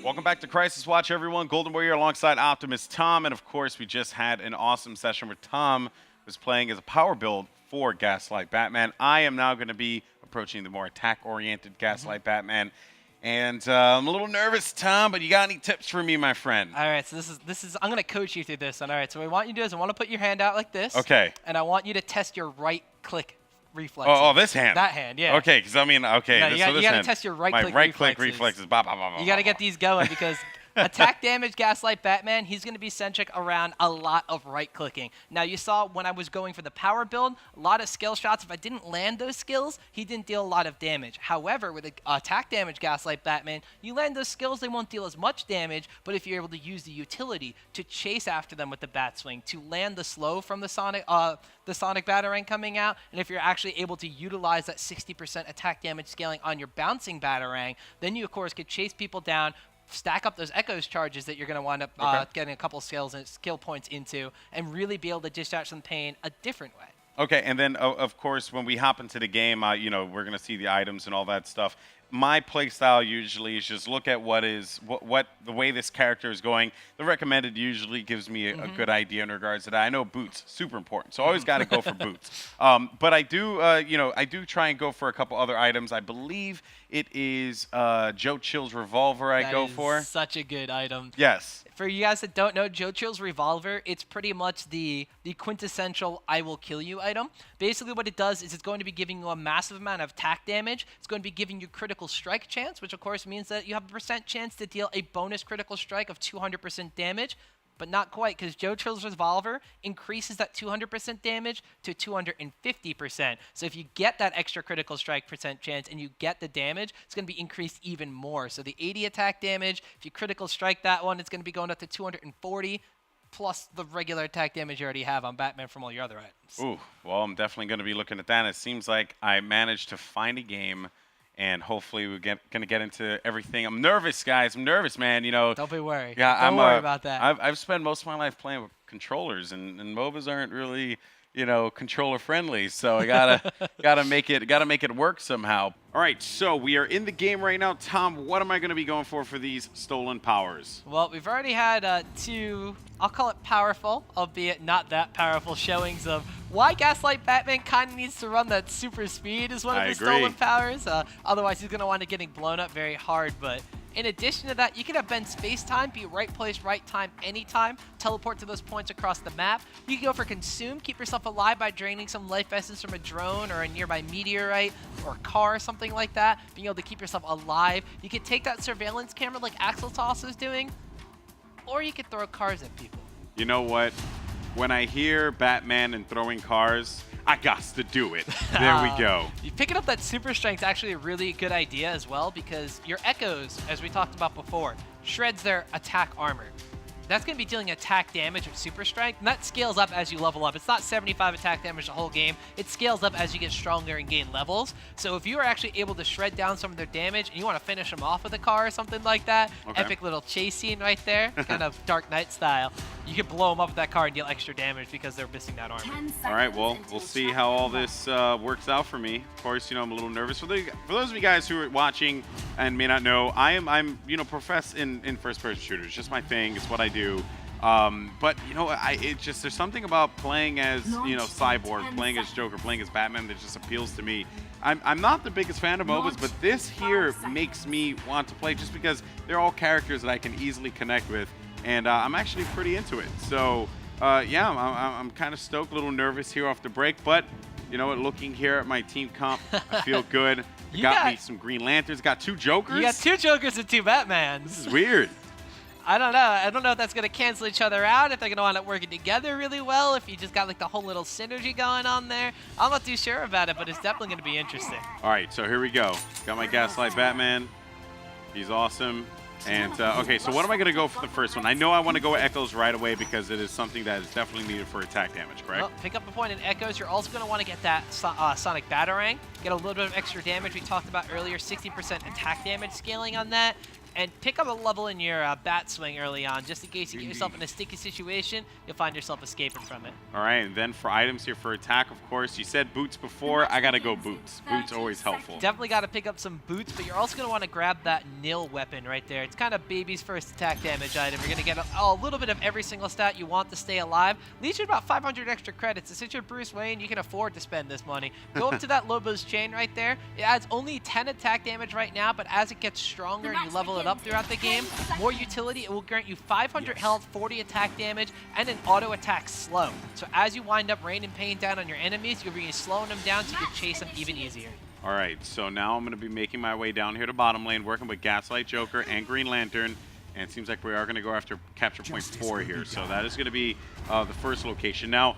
Welcome back to Crisis Watch, everyone. Goldenboy here alongside Optimus Tom, and of course, we just had an awesome session where Tom was playing as a power build for Gaslight Batman. I am now going to be approaching the more attack-oriented Gaslight Batman, and I'm a little nervous, Tom. But you got any tips for me, my friend? All right, so this is I'm going to coach you through this one. All right, so what I want you to do is I want to put your hand out like this. Okay. And I want you to test your right click reflexes. Oh, this hand. That hand, yeah. Okay, because I mean, okay. No, you got to hand. test your right My click right click reflexes. reflexes. Bah, bah, bah, bah, You got to get these going because attack damage Gaslight Batman, he's going to be centric around a lot of right clicking. Now you saw when I was going for the power build, a lot of skill shots. If I didn't land those skills, he didn't deal a lot of damage. However, with attack damage Gaslight Batman, you land those skills, they won't deal as much damage, but if you're able to use the utility to chase after them with the bat swing, to land the slow from the Sonic Batarang coming out, and if you're actually able to utilize that 60% attack damage scaling on your bouncing Batarang, then you of course could chase people down, stack up those Echoes charges that you're going to wind up getting a couple skills and skill points into, and really be able to discharge some pain a different way. Okay, and then of course when we hop into the game, you know, we're going to see the items and all that stuff. My play style usually is just look at what the way this character is going. The recommended usually gives me a good idea in regards to that. I know boots, super important, so I always got to go for boots. But I do, you know, I do try and go for a couple other items. I believe it is Joe Chill's revolver I go for. That is such a good item. Yes. For you guys that don't know, Joe Chill's revolver, it's pretty much the quintessential I will kill you item. Basically what it does is it's going to be giving you a massive amount of attack damage. It's going to be giving you critical strike chance, which of course means that you have a percent chance to deal a bonus critical strike of 200% damage. But not quite, because Joe Chill's revolver increases that 200% damage to 250%. So if you get that extra critical strike percent chance and you get the damage, it's going to be increased even more. So the 80 attack damage, if you critical strike that one, it's going to be going up to 240, plus the regular attack damage you already have on Batman from all your other items. Ooh, well, I'm definitely going to be looking at that. It seems like I managed to find a game, and hopefully we're going to get into everything. I'm nervous, guys. I'm nervous, man. You know. Don't be worried. Yeah, Don't worry about that. I've spent most of my life playing with controllers, and MOBAs aren't really, you know, controller friendly. So I gotta make it work somehow. All right, so we are in the game right now. Tom, what am I going to be going for these stolen powers? Well, we've already had two, I'll call it powerful, albeit not that powerful, showings of why Gaslight Batman kind of needs to run that super speed as one of his stolen powers. Otherwise, he's going to wind up getting blown up very hard. But in addition to that, you can have Ben space time, be right place, right time, anytime, teleport to those points across the map. You can go for consume, keep yourself alive by draining some life essence from a drone or a nearby meteorite or a car or something like that, being able to keep yourself alive. You could take that surveillance camera like Axeltoss is doing, or you could throw cars at people. You know what? When I hear Batman and throwing cars, I got to do it. There we go. Picking up that super strength is actually a really good idea as well, because your Echoes, as we talked about before, shreds their attack armor. That's going to be dealing attack damage with super strength, and that scales up as you level up. It's not 75 attack damage the whole game. It scales up as you get stronger and gain levels. So if you are actually able to shred down some of their damage and you want to finish them off with a car or something like that, epic little chase scene right there, kind of Dark Knight style, you can blow them up with that car and deal extra damage because they're missing that armor. All right, well, we'll see how all this works out for me. Of course, you know, I'm a little nervous. For those of you guys who are watching and may not know, I'm you know, professed in first-person shooters. It's just my thing. It's what I do. But you know, there's something about playing as, you know, Cyborg, playing as Joker, playing as Batman that just appeals to me. I'm not the biggest fan of MOBAs, but this here makes me want to play just because they're all characters that I can easily connect with, and I'm actually pretty into it. So yeah, I'm kind of stoked, a little nervous here off the break, but you know what? Looking here at my team comp, I feel good. got me some Green Lanterns, got 2 Jokers. You got 2 Jokers and 2 Batmans. This is weird. I don't know. I don't know if that's going to cancel each other out, if they're going to wind up working together really well, if you just got like the whole little synergy going on there. I'm not too sure about it, but it's definitely going to be interesting. All right, so here we go. Got my Gaslight Batman. He's awesome. And, okay, so what am I going to go for the first one? I know I want to go with Echoes right away because it is something that is definitely needed for attack damage, correct? Well, pick up a point in Echoes. You're also going to want to get that Sonic Batarang. Get a little bit of extra damage. We talked about earlier, 60% attack damage scaling on that. and pick up a level in your bat swing early on, just in case you get yourself in a sticky situation, you'll find yourself escaping from it. All right, and then for items here for attack, of course, you said boots before. I got to go boots. Boots always helpful. Definitely got to pick up some boots, but you're also going to want to grab that nil weapon right there. It's kind of baby's first attack damage item. You're going to get a little bit of every single stat you want to stay alive. Leaves you about 500 extra credits. And since you're Bruce Wayne, you can afford to spend this money. Go up to that Lobo's chain right there. It adds only 10 attack damage right now, but as it gets stronger and you level it up throughout the game, more utility, it will grant you 500 health, 40 attack damage, and an auto attack slow. So as you wind up raining pain down on your enemies, you'll be slowing them down so you can chase them even easier. All right, so now I'm going to be making my way down here to bottom lane, working with Gaslight, Joker, and Green Lantern. And it seems like we are going to go after capture point 4 here. So that is going to be the first location. Now,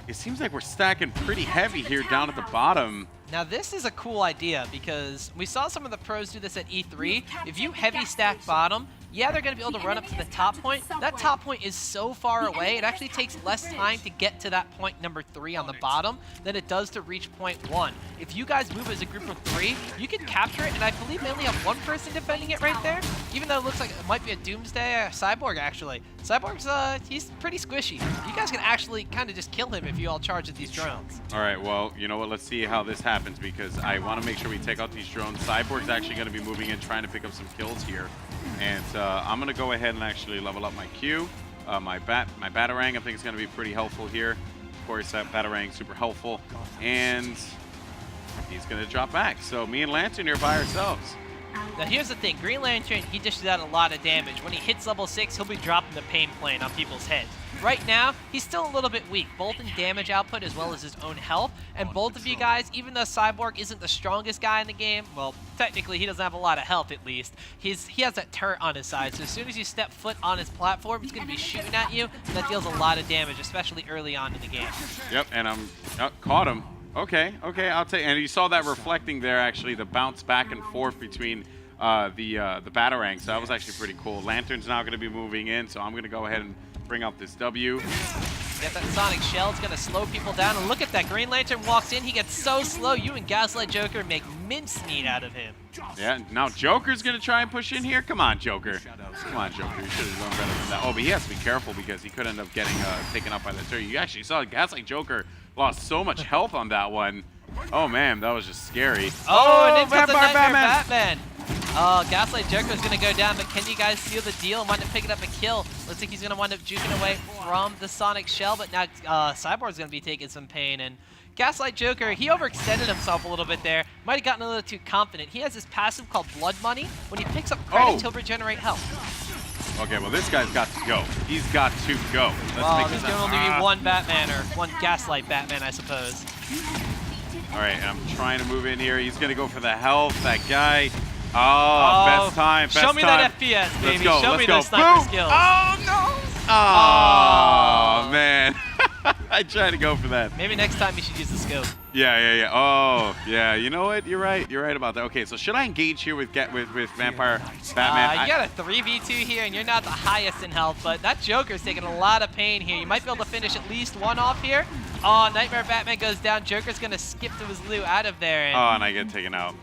it seems like we're stacking pretty heavy here down at the bottom. Now this is a cool idea because we saw some of the pros do this at E3. If you heavy stack bottom, yeah, they're going to be able to run up to the top point. That top point is so far away, it actually takes less time to get to that point number 3 on the bottom than it does to reach point 1. If you guys move as a group of 3, you can capture it, and I believe they only have one person defending it right there, even though it looks like it might be a Doomsday Cyborg, actually. Cyborg's, he's pretty squishy. You guys can actually kind of just kill him if you all charge at these drones. All right, well, you know what? Let's see how this happens because I want to make sure we take out these drones. Cyborg's actually going to be moving in, trying to pick up some kills here. And I'm going to go ahead and actually level up my Q. My Batarang, I think, is going to be pretty helpful here. Of course, that Batarang super helpful. And he's going to drop back. So me and Lantern here by ourselves. Now here's the thing, Green Lantern, he dishes out a lot of damage. When he hits level 6, he'll be dropping the pain plane on people's heads. Right now, he's still a little bit weak, both in damage output as well as his own health. And both of you guys, even though Cyborg isn't the strongest guy in the game, well, technically he doesn't have a lot of health at least, he has that turret on his side. So as soon as you step foot on his platform, he's going to be shooting at you, and that deals a lot of damage, especially early on in the game. Yep, and I'm caught him. Okay, I'll take. And you saw that reflecting there, actually, the bounce back and forth between the Batarang. So that was actually pretty cool. Lantern's now going to be moving in, so I'm going to go ahead and bring up this W. Get that Sonic Shell. It's going to slow people down. And look at that. Green Lantern walks in. He gets so slow. You and Gaslight Joker make mincemeat out of him. Yeah, now Joker's going to try and push in here. Come on, Joker. Come on, Joker. You should have done better than that. Oh, but he has to be careful because he could end up getting taken up by the turret. You actually saw Gaslight Joker lost so much health on that one. Oh, man, that was just scary. Oh, and it's the Nightmare Batman. Oh, Gaslight Joker is going to go down, but can you guys seal the deal and wind up picking up a kill? Looks like he's going to wind up juking away from the Sonic Shell, but now Cyborg's going to be taking some pain. And Gaslight Joker, he overextended himself a little bit there. Might have gotten a little too confident. He has this passive called Blood Money. When he picks up credits, he'll regenerate health. Okay, well, this guy's got to go. He's got to go. There's going to only be one Batman, or one Gaslight Batman, I suppose. All right, and I'm trying to move in here. He's going to go for the health. That guy. Oh, best time, best time. Show me that FPS, baby. Let's go, Show me those sniper skills. Oh, no. Oh, man. I tried to go for that. Maybe next time you should use the scope. Yeah. Oh, yeah. You know what? You're right. You're right about that. Okay, so should I engage here with Vampire Batman? You got a 3v2 here, and you're not the highest in health, but that Joker's taking a lot of pain here. You might be able to finish at least one off here. Oh, Nightmare Batman goes down. Joker's going to skip to his loot out of there. And I get taken out.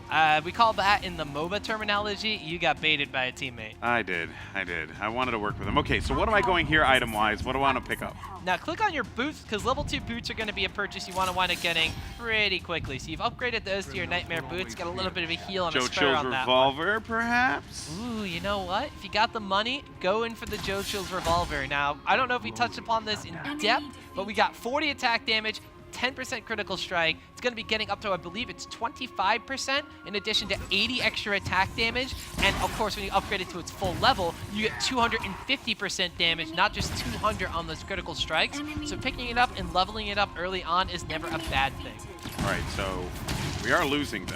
We call that in the MOBA terminology, you got baited by a teammate. I did. I wanted to work with him. Okay, so what am I going here item-wise? What do I want to pick up? Now, click on your boots, because level 2 boots are going to be a purchase you want to wind up getting pretty quickly. So you've upgraded those to your Nightmare boots, got a little bit of a heal and a spare on that revolver, perhaps? Ooh, you know what? If you got the money, go in for the Jochill's revolver. Now, I don't know if we touched upon this in depth, but we got 40 attack damage, 10% critical strike. It's going to be getting up to, I believe it's 25% in addition to 80 extra attack damage. And of course, when you upgrade it to its full level, you get 250% damage, not just 200 on those critical strikes. So picking it up and leveling it up early on is never a bad thing. All right, so we are losing though.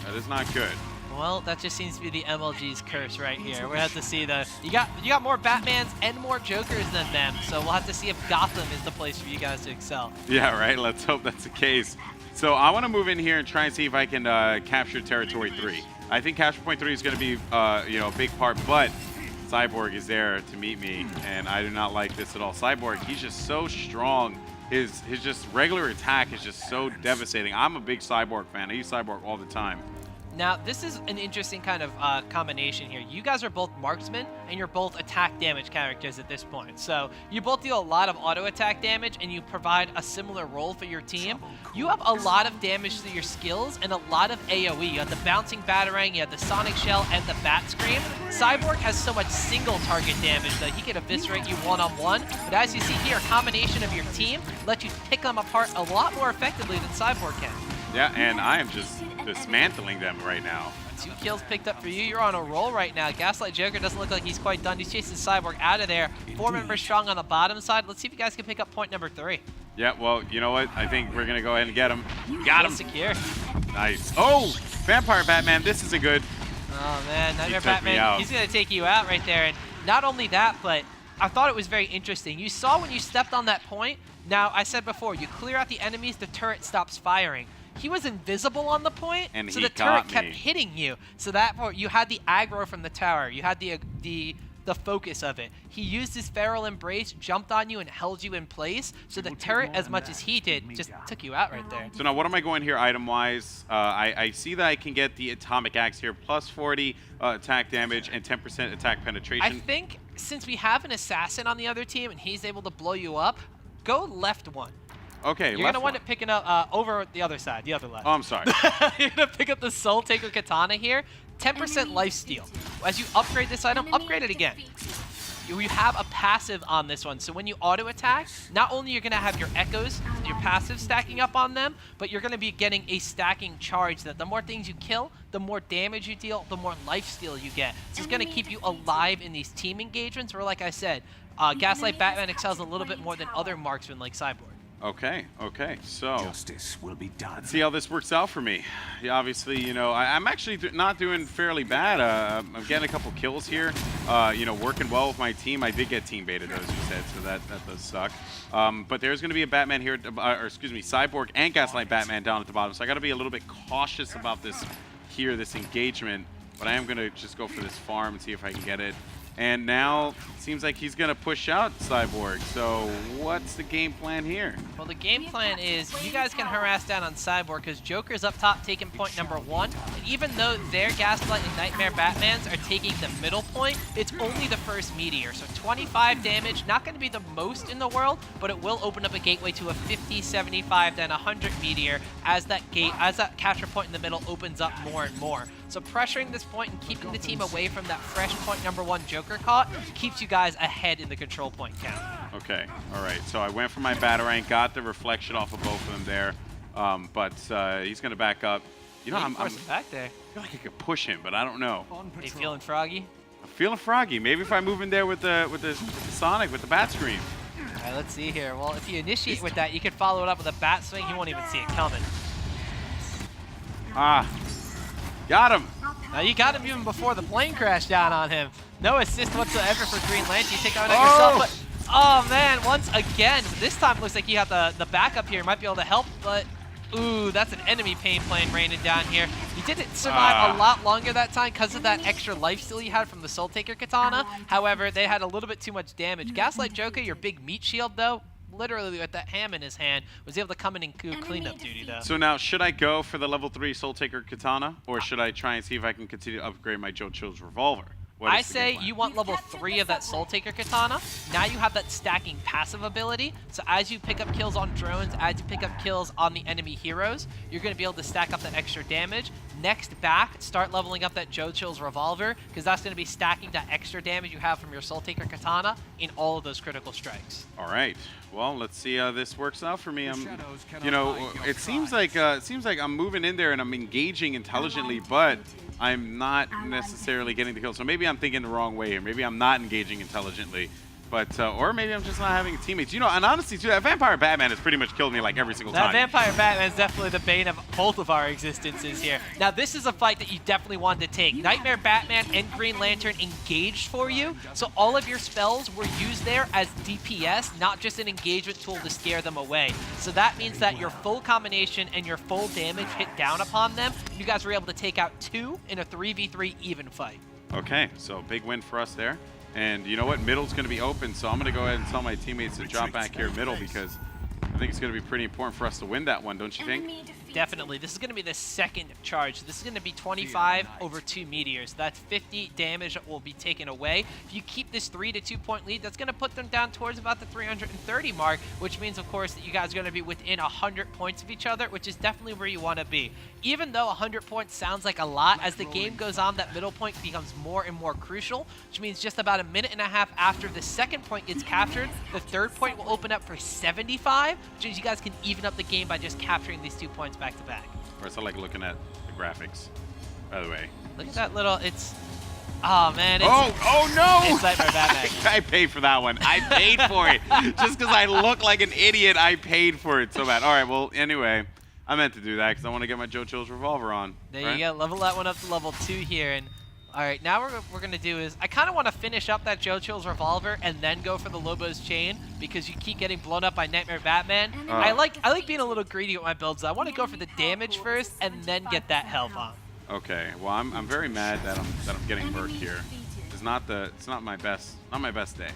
That is not good. Well, that just seems to be the MLG's curse right here. We'll have to see you got more Batmans and more Jokers than them, so we'll have to see if Gotham is the place for you guys to excel. Yeah, right. Let's hope that's the case. So I want to move in here and try and see if I can capture Territory 3. I think capture point 3 is going to be a big part, but Cyborg is there to meet me, and I do not like this at all. Cyborg, he's just so strong. His just regular attack is just so devastating. I'm a big Cyborg fan. I use Cyborg all the time. Now, this is an interesting kind of combination here. You guys are both marksmen, and you're both attack damage characters at this point. So you both deal a lot of auto attack damage, and you provide a similar role for your team. You have a lot of damage through your skills and a lot of AoE. You have the bouncing batarang, you have the sonic shell, and the bat scream. Cyborg has so much single target damage that he can eviscerate you one-on-one. But as you see here, a combination of your team lets you pick them apart a lot more effectively than Cyborg can. Yeah, and I am just dismantling them right now. 2 kills picked up for you. You're on a roll right now. Gaslight Joker doesn't look like he's quite done. He's chasing Cyborg out of there. 4 members strong on the bottom side. Let's see if you guys can pick up point number 3. Yeah, well, you know what? I think we're going to go ahead and get him. Got him. Secure. Nice. Oh, Vampire Batman, this isn't good. Oh, man. Nightmare Batman, he's going to take you out right there. And not only that, but I thought it was very interesting. You saw when you stepped on that point. Now, I said before, you clear out the enemies, the turret stops firing. He was invisible on the point, and so the turret kept hitting you. So that you had the aggro from the tower. You had the focus of it. He used his feral embrace, jumped on you, and held you in place. So the turret, as much as he did, just took you out right there. So now what am I going here item-wise? I see that I can get the atomic axe here, plus 40 attack damage and 10% attack penetration. I think since we have an assassin on the other team and he's able to blow you up, go left one. Okay, You're going to wind up picking up over the other side, the other left. Oh, I'm sorry. You're going to pick up the Soul Taker Katana here. 10% lifesteal. As you upgrade this item, upgrade it again. You have a passive on this one, so when you auto attack, not only you're going to have your echoes, your passive stacking up on them, but you're going to be getting a stacking charge that the more things you kill, the more damage you deal, the more lifesteal you get. So it's going to keep you alive in these team engagements where, like I said, Gaslight Batman excels a little bit more than other marksmen like Cyborg. Okay, so justice will be done. Let's see how this works out for me. Yeah, obviously, you know, I'm actually not doing fairly bad. I'm getting a couple kills here. You know, working well with my team. I did get team baited, as you said, so that does suck. But there's going to be a Batman here, or excuse me, Cyborg and Gaslight Batman down at the bottom. So I got to be a little bit cautious about this here, this engagement. But I am going to just go for this farm and see if I can get it. And now it seems like he's going to push out Cyborg. So what's the game plan here? Well, the game plan is you guys can harass down on Cyborg because Joker's up top taking point number 1. And even though their Gaslight and Nightmare Batmans are taking the middle point, it's only the first meteor. So 25 damage, not going to be the most in the world, but it will open up a gateway to a 50, 75, then 100 meteor as that capture point in the middle opens up more and more. So pressuring this point and keeping the team away from that fresh point number 1 Joker caught keeps you guys ahead in the control point count. Okay, all right. So I went for my Batarang, got the reflection off of both of them there, but he's going to back up. You know, I'm back there. I feel like I could push him, but I don't know. Are you feeling froggy? I'm feeling froggy. Maybe if I move in there with the Sonic, with the Bat Scream. All right, let's see here. Well, if you initiate with that, you can follow it up with a Bat Swing. He won't even see it coming. Got him. Now you got him even before the plane crashed down on him. No assist whatsoever for Green Lantern. You take on yourself, but oh man, once again, this time looks like you have the backup here. Might be able to help, but ooh, that's an enemy pain plane raining down here. You didn't survive a lot longer that time because of that extra lifesteal you had from the Soul Taker Katana. However, they had a little bit too much damage. Gaslight Joker, your big meat shield though, literally with that ham in his hand, was able to come in and do cleanup duty though. So now, should I go for the level 3 Soul Taker Katana, or should I try and see if I can continue to upgrade my JoJo's revolver? I say you want level 3 of that Soul Taker Katana. Now you have that stacking passive ability. So as you pick up kills on drones, as you pick up kills on the enemy heroes, you're going to be able to stack up that extra damage. Next back, start leveling up that JoJo's revolver, because that's going to be stacking that extra damage you have from your Soul Taker Katana in all of those critical strikes. All right. Well, let's see how this works out for me. You know, it seems like I'm moving in there and I'm engaging intelligently, but I'm not necessarily getting the kill. So maybe I'm thinking the wrong way here. Maybe I'm not engaging intelligently. But, or maybe I'm just not having teammates. You know, and honestly, too, that Vampire Batman has pretty much killed me like every single time. That Vampire Batman is definitely the bane of both of our existences here. Now, this is a fight that you definitely wanted to take. Nightmare Batman and Green Lantern engaged for you, so all of your spells were used there as DPS, not just an engagement tool to scare them away. So that means that your full combination and your full damage hit down upon them. You guys were able to take out 2 in a 3v3 even fight. Okay, so big win for us there. And you know what? Middle's going to be open, so I'm going to go ahead and tell my teammates to drop back here middle, because I think it's going to be pretty important for us to win that one, don't you think? definitely. This is going to be the second charge. This is going to be 25 over 2 meteors. That's 50 damage that will be taken away. If you keep this 3 to 2 point lead, that's going to put them down towards about the 330 mark, which means, of course, that you guys are going to be within 100 points of each other, which is definitely where you want to be. Even though 100 points sounds like a lot, as the game goes on, that middle point becomes more and more crucial, which means just about a minute and a half after the second point gets captured, the third point will open up for 75, which means you guys can even up the game by just capturing these 2 points back to back. Or it's like looking at the graphics, by the way. Look at that little, it's, oh man. It's, oh no! It's Nightmare Batman. I paid for that one. I paid for it. Just because I look like an idiot, I paid for it so bad. All right, well, anyway, I meant to do that because I want to get my JoJo's revolver on. There you go, level that one up to level 2 here. And all right, now what we're going to do is, I kind of want to finish up that JoJo's revolver and then go for the Lobo's chain because you keep getting blown up by Nightmare Batman. I like being a little greedy with my builds. I want to go for the damage first and then get that health on. Okay, well, I'm very mad that I'm getting murked here. It's not my best day.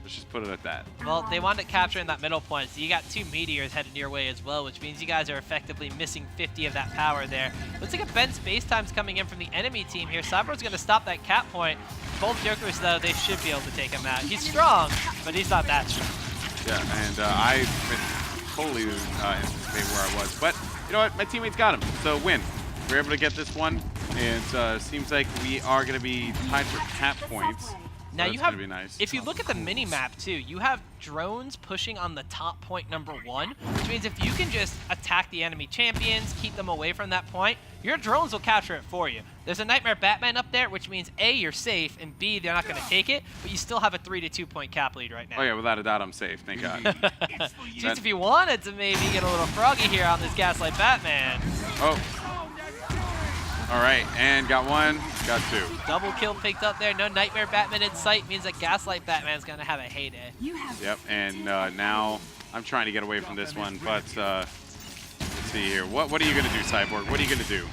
Let's just put it at that. Well, they wanted to capture in that middle point, so you got 2 meteors headed your way as well, which means you guys are effectively missing 50 of that power there. Looks like a Ben Space Time's coming in from the enemy team here. Cyborg's going to stop that cap point. Both Jokers, though, they should be able to take him out. He's strong, but he's not that strong. Yeah, and I've been totally anticipating where I was. But you know what? My teammates got him, so win. We're able to get this one, and seems like we are going to be tied for cap points. Now so you have, nice. If you look at the mini map too, you have drones pushing on the top point number 1, which means if you can just attack the enemy champions, keep them away from that point, your drones will capture it for you. There's a Nightmare Batman up there, which means A, you're safe, and B, they're not going to take it, but you still have a 3 to 2 point cap lead right now. Oh yeah, without a doubt, I'm safe. Thank God. Just if you wanted to maybe get a little froggy here on this Gaslight Batman. Oh. All right, and got 1, got 2. Double kill picked up there. No Nightmare Batman in sight means that Gaslight Batman's going to have a heyday. Yep, and now I'm trying to get away from this one, but let's see here. What are you going to do, Cyborg? What are you going to do?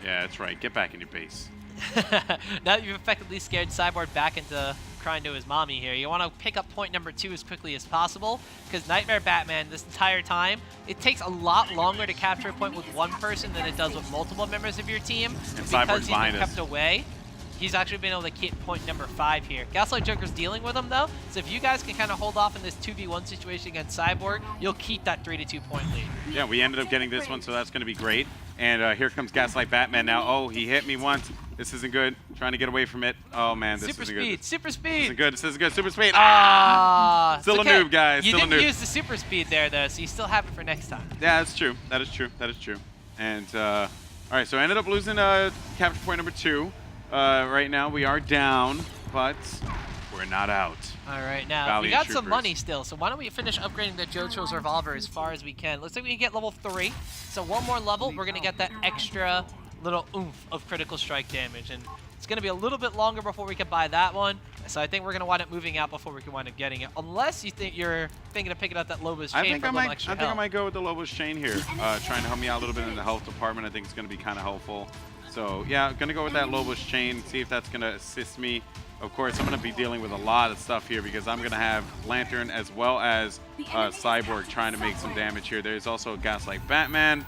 Yeah, that's right. Get back in your base. Now that you've effectively scared Cyborg back into crying to his mommy here, you want to pick up point number 2 as quickly as possible, because Nightmare Batman, this entire time, it takes a lot longer to capture a point with one person than it does with multiple members of your team. And because Cyborg's he's been kept us. away, he's actually been able to keep point number 5 here. Gaslight Joker's dealing with him, though, so if you guys can kind of hold off in this 2v1 situation against Cyborg, you'll keep that 3 to 2 point lead. Yeah, we ended up getting this one, so that's going to be great. And here comes Gaslight Batman now. Oh, he hit me once. This isn't good. Trying to get away from it. Oh, man, this isn't good. Super speed! This isn't good. This isn't good. Super speed. Still okay. A noob, guys. You Still didn't a noob. use the super speed there, though, so you still have it for next time. Yeah, that's true. That is true. That is true. And, all right, so I ended up losing capture point number 2. Right now, we are down, but we're not out. All right, now, we got some money still, so why don't we finish upgrading the JoJo's revolver as far as we can. Looks like we can get level 3. So one more level, we're going to get that extra little oomph of critical strike damage. And it's going to be a little bit longer before we can buy that one. So I think we're going to wind up moving out before we can wind up getting it. Unless you think you're thinking of picking up that Lobo's chain for a little extra help. I think I might go with the Lobo's chain here. Trying to help me out a little bit in the health department. I think it's going to be kind of helpful. So yeah, I'm going to go with that Lobo's chain, see if that's going to assist me. Of course, I'm going to be dealing with a lot of stuff here because I'm going to have Lantern as well as Cyborg trying to make some damage here. There's also a Gaslight Batman.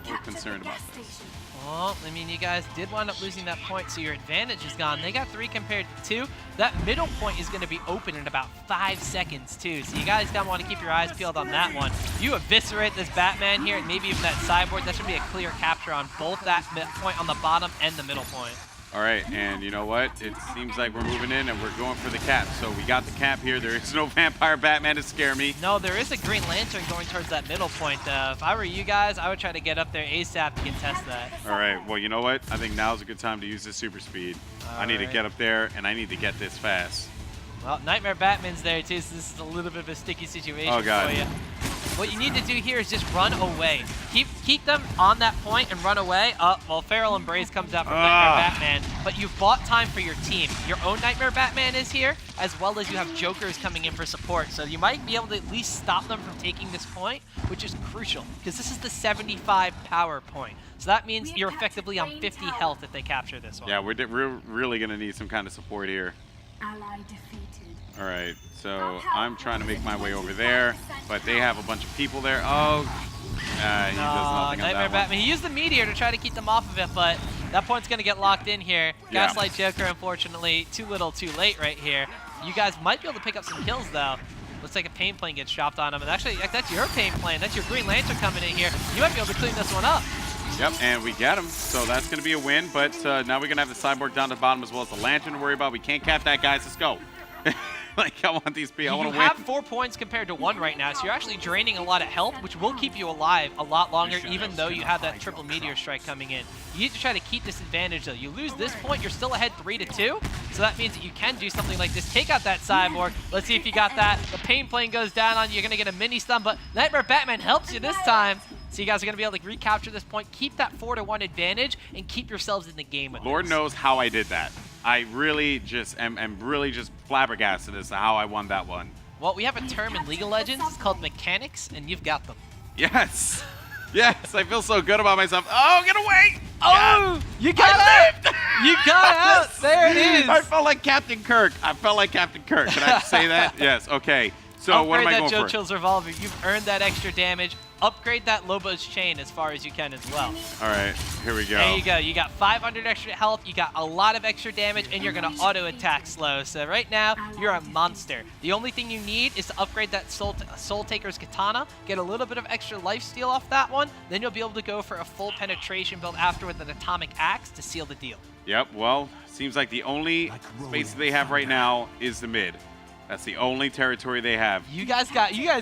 We're concerned about this. Well, I mean, you guys did wind up losing that point, so your advantage is gone. They got 3 compared to 2. That middle point is going to be open in about 5 seconds, too. So you guys got to want to keep your eyes peeled on that one. You eviscerate this Batman here, and maybe even that Cyborg. That should be a clear capture on both that point on the bottom and the middle point. All right, and you know what? It seems like we're moving in and we're going for the cap. So we got the cap here. There is no Vampire Batman to scare me. No, there is a Green Lantern going towards that middle point. If I were you guys, I would try to get up there ASAP to contest that. All right, well, you know what? I think now's a good time to use the super speed. I need to get up there, and I need to get this fast. Well, Nightmare Batman's there, too, so this is a little bit of a sticky situation for you. What you need to do here is just run away. Keep them on that point and run away. Well, Feral Embrace comes out from Nightmare Batman, but you've bought time for your team. Your own Nightmare Batman is here, as well as you have Jokers coming in for support. So you might be able to at least stop them from taking this point, which is crucial, because this is the 75 power point. So that means you're effectively on 50 health if they capture this one. Yeah, we're really going to need some kind of support here. Ally defeated. All right, so I'm trying to make my way over there, but they have a bunch of people there. Oh, He does nothing on Nightmare that Batman. He used the meteor to try to keep them off of it, but that point's going to get locked in here. Yeah. Gaslight Joker, unfortunately, too little, too late right here. You guys might be able to pick up some kills, though. Looks like a pain plane gets dropped on him. And actually, that's your pain plane. That's your Green Lantern coming in here. You might be able to clean this one up. Yep, and we get him. So that's going to be a win. But now we're going to have the Cyborg down to the bottom as well as the Lantern to worry about. We can't cap that, guys. Let's go. Like, I want these people. I want to win. You have 4 points compared to 1 right now, so you're actually draining a lot of health, which will keep you alive a lot longer, even though you have that triple meteor strike coming in. You need to try to keep this advantage, though. You lose this point, you're still ahead 3-2, so that means that you can do something like this. Take out that Cyborg. Let's see if you got that. The pain plane goes down on you. You're going to get a mini stun, but Nightmare Batman helps you this time. So you guys are going to be able to recapture this point, keep that 4-1 advantage, and keep yourselves in the game with Lord this. knows how I did that. I really just am really just flabbergasted as to how I won that one. Well, we have a term in League of Legends. It's called mechanics, and you've got them. Yes. Yes, I feel so good about myself. Oh, get away! Oh, you got out! You got out! There it is! I felt like Captain Kirk. I felt like Captain Kirk. Can I say that? Yes, okay. So what am I going Upgrade that for? Joe Chill's revolver. You've earned that extra damage. Upgrade that Lobo's chain as far as you can as well. All right, here we go. There you go. You got 500 extra health. You got a lot of extra damage, and you're going to auto-attack slow. So right now, you're a monster. The only thing you need is to upgrade that Soul Taker's Katana, get a little bit of extra lifesteal off that one, then you'll be able to go for a full penetration build after with an Atomic Axe to seal the deal. Yep, well, seems like the only space they have right now is the mid. That's the only territory they have. You guys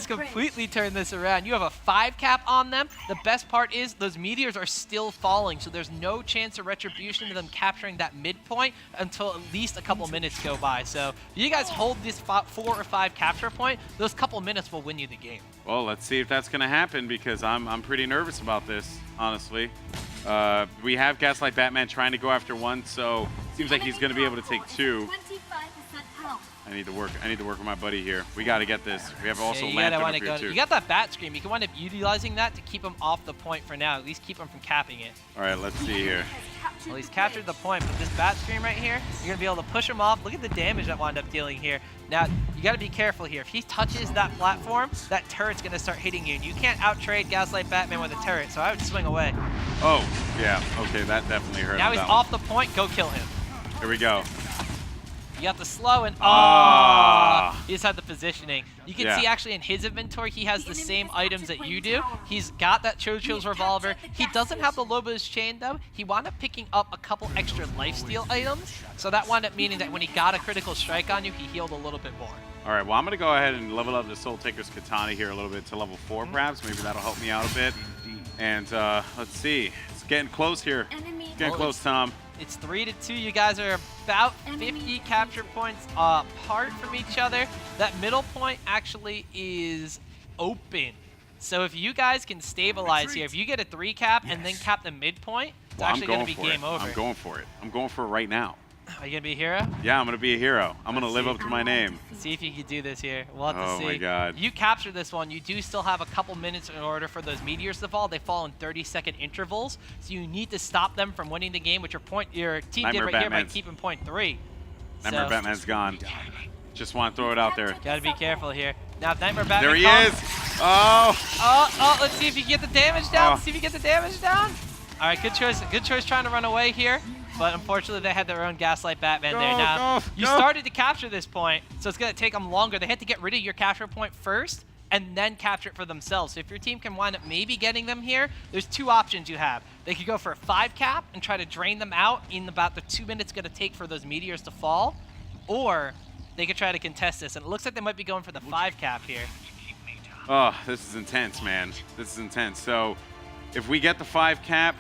completely turned this around. You have a 5 cap on them. The best part is those meteors are still falling, so there's no chance of retribution to them capturing that midpoint until at least a couple minutes go by. So if you guys hold this 4 or 5 capture point, those couple minutes will win you the game. Well, let's see if that's going to happen because I'm pretty nervous about this, honestly. We have Gaslight Batman trying to go after 1, so it seems like he's going to be able to take 2. I need to work with my buddy here. We got to get this. We have also Lantern up here too. You got that bat scream. You can wind up utilizing that to keep him off the point for now. At least keep him from capping it. All right, let's see here. Well, he's captured the point, but this bat scream right here, you're gonna be able to push him off. Look at the damage that wound up dealing here. Now you got to be careful here. If he touches that platform, that turret's gonna start hitting you, and you can't out-trade Gaslight Batman with a turret. So I would swing away. Oh, yeah. Okay, that definitely hurt. Now he's off the point. Go kill him. Here we go. You got the slow and he just had the positioning. You can see actually in his inventory he has the same items that you do. He's got that Chochill's revolver. He doesn't have the Lobo's chain though. He wound up picking up a couple extra lifesteal items, so that wound up meaning that when he got a critical strike on you, he healed a little bit more. All right, well I'm gonna go ahead and level up the Soul Taker's Katana here a little bit to level 4 perhaps. Maybe that'll help me out a bit. And let's see, it's getting close here. It's getting close, Tom. It's 3-2. You guys are about 50 capture points apart from each other. That middle point actually is open. So if you guys can stabilize here, if you get a 3 cap and then cap the midpoint, it's actually going to be game over. I'm going for it. I'm going for it right now. Are you going to be a hero? Yeah, I'm going to be a hero. I'm going to live up to my name. See if you can do this here. We'll have to see. Oh my God. You capture this one. You do still have a couple minutes in order for those meteors to fall. They fall in 30-second intervals. So you need to stop them from winning the game, which your team did right here by keeping point 3. Nightmare Batman's gone. Just want to throw it out there. Got to be careful here. Now if Nightmare Batman There he is. Oh, let's see if you can get the damage down. Let's see if you get the damage down. All right, good choice. Good choice trying to run away here. But unfortunately, they had their own Gaslight Batman there. Now, you started to capture this point, so it's going to take them longer. They had to get rid of your capture point first and then capture it for themselves. So if your team can wind up maybe getting them here, there's 2 options you have. They could go for a 5 cap and try to drain them out in about the 2 minutes it's going to take for those meteors to fall, or they could try to contest this. And it looks like they might be going for the 5 cap here. Oh, this is intense, man. This is intense. So if we get the 5 cap,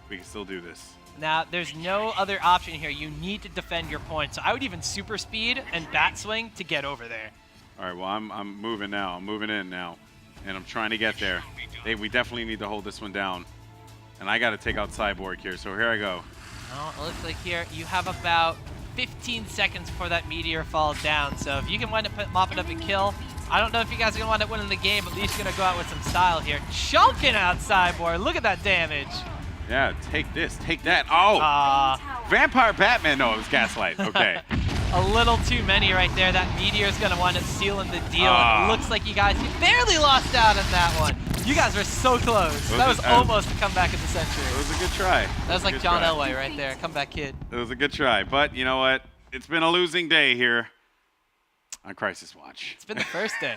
we can still do this. Now, there's no other option here. You need to defend your point. So I would even super speed and bat swing to get over there. All right, well, I'm moving now. I'm moving in now, and I'm trying to get there. Hey, we definitely need to hold this one down. And I got to take out Cyborg here, so here I go. Well, it looks like here you have about 15 seconds before that meteor falls down. So if you can wind up mopping up a kill, I don't know if you guys are going to wind up winning the game, but at least you're going to go out with some style here. Chunking out Cyborg. Look at that damage. Yeah, take this, take that. Oh, Vampire Batman. No, it was Gaslight. Okay. A little too many right there. That meteor is going to wind up sealing the deal. It looks like you guys barely lost out on that one. You guys were so close. That was almost a comeback of the century. It was a good try. That was like John Elway right there. Comeback kid. It was a good try. But you know what? It's been a losing day here on Crisis Watch. It's been the first day.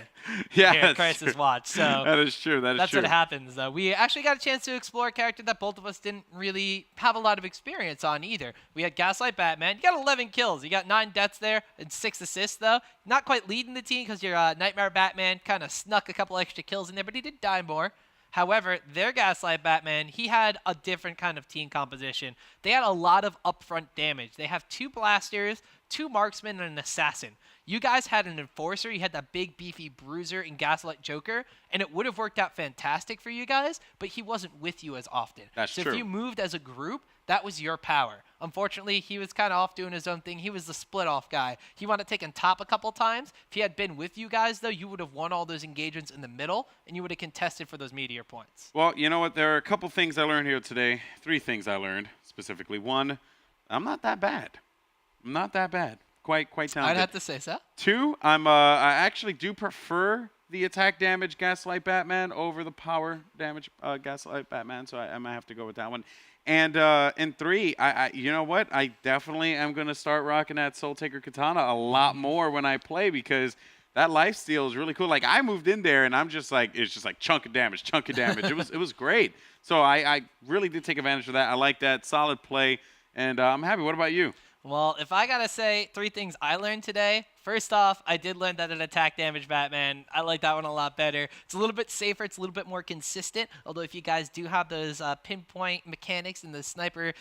Yeah, here at Crisis Watch. So that is true. That's true. what happens. We actually got a chance to explore a character that both of us didn't really have a lot of experience on either. We had Gaslight Batman. You got 11 kills. You got 9 deaths there and 6 assists though. Not quite leading the team because your Nightmare Batman kind of snuck a couple extra kills in there, but he did die more. However, their Gaslight Batman, he had a different kind of team composition. They had a lot of upfront damage. They have 2 blasters, 2 marksmen, and an assassin. You guys had an enforcer. You had that big, beefy bruiser in Gaslight Joker, and it would have worked out fantastic for you guys, but he wasn't with you as often. That's true. So if you moved as a group, that was your power. Unfortunately, he was kind of off doing his own thing. He was the split-off guy. He wanted to take on top a couple times. If he had been with you guys, though, you would have won all those engagements in the middle, and you would have contested for those meteor points. Well, you know what? There are a couple things I learned here today. 3 things I learned, specifically. 1, I'm not that bad. I'm not that bad. Quite talented. I'd have to say so. 2, I actually do prefer the attack damage Gaslight Batman over the power damage Gaslight Batman, so I might have to go with that one. And 3, you know what? I definitely am going to start rocking that Soul Taker Katana a lot more when I play because that lifesteal is really cool. Like, I moved in there, and I'm just like, it's just like chunk of damage. It was great. So I really did take advantage of that. I like that. Solid play, and I'm happy. What about you? Well, if I got to say 3 things I learned today, first off, I did learn that an attack damage Batman, I like that one a lot better. It's a little bit safer. It's a little bit more consistent. Although if you guys do have those pinpoint mechanics and the sniper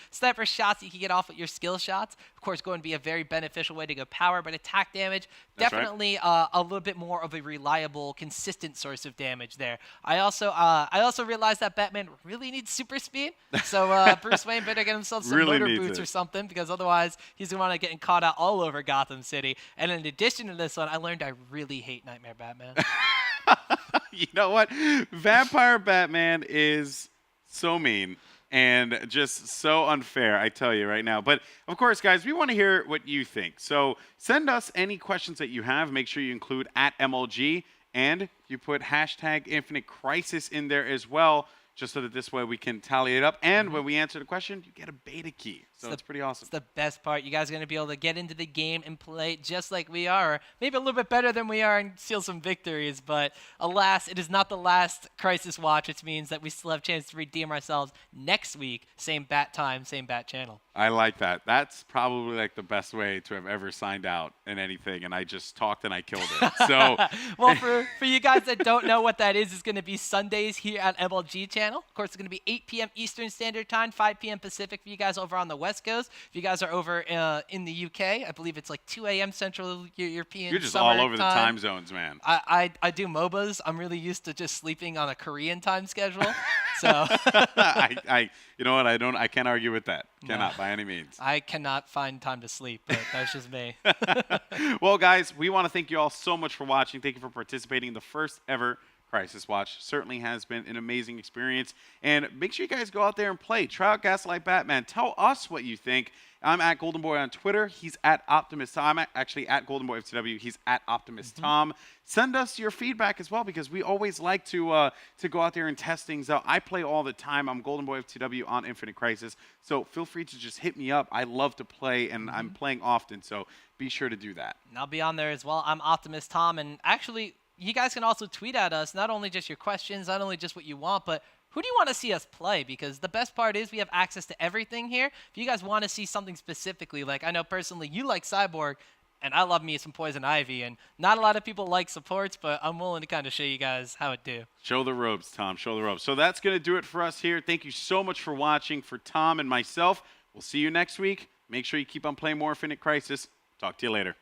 shots you can get off with your skill shots, of course, going to be a very beneficial way to go power. But attack damage, definitely a little bit more of a reliable, consistent source of damage there. I also realized that Batman really needs super speed. So Bruce Wayne better get himself some motor boots or something because otherwise he's going to want to get caught out all over Gotham City. And in addition to this one, I learned I really hate Nightmare Batman. You know what? Vampire Batman is so mean and just so unfair, I tell you right now. But, of course, guys, we want to hear what you think. So send us any questions that you have. Make sure you include @MLG, and you put hashtag Infinite Crisis in there as well, just so that this way we can tally it up. And when we answer the question, you get a beta key. So it's pretty awesome. It's the best part. You guys are going to be able to get into the game and play just like we are, or maybe a little bit better than we are and steal some victories. But alas, it is not the last Crisis Watch, which means that we still have a chance to redeem ourselves next week. Same bat time, same bat channel. I like that. That's probably like the best way to have ever signed out in anything, and I just talked and I killed it. So, well, for you guys that don't know what that is, it's going to be Sundays here at MLG channel. Of course, it's going to be 8 p.m. Eastern Standard Time, 5 p.m. Pacific for you guys over on the West Coast. If you guys are over in the UK, I believe it's like 2 a.m. Central European. You're just all over the time zones, man. I do MOBAs. I'm really used to just sleeping on a Korean time schedule. So you know what? I can't argue with that. Cannot by any means. I cannot find time to sleep, but that's just me. Well, guys, we want to thank you all so much for watching. Thank you for participating in the first ever Crisis Watch. Certainly has been an amazing experience. And make sure you guys go out there and play. Try out Gaslight Batman. Tell us what you think. I'm at Goldenboy on Twitter. He's at Optimus Tom. I'm actually at Goldenboy FTW. He's at Optimus Tom. Send us your feedback as well because we always like to go out there and test things out. I play all the time. I'm Goldenboy FTW on Infinite Crisis. So feel free to just hit me up. I love to play, and I'm playing often. So be sure to do that. And I'll be on there as well. I'm Optimus Tom. And actually, you guys can also tweet at us, not only just your questions, not only just what you want, but who do you want to see us play? Because the best part is we have access to everything here. If you guys want to see something specifically, like I know personally you like Cyborg, and I love me some Poison Ivy, and not a lot of people like supports, but I'm willing to kind of show you guys how it do. Show the ropes, Tom. Show the ropes. So that's going to do it for us here. Thank you so much for watching. For Tom and myself, we'll see you next week. Make sure you keep on playing more Infinite Crisis. Talk to you later.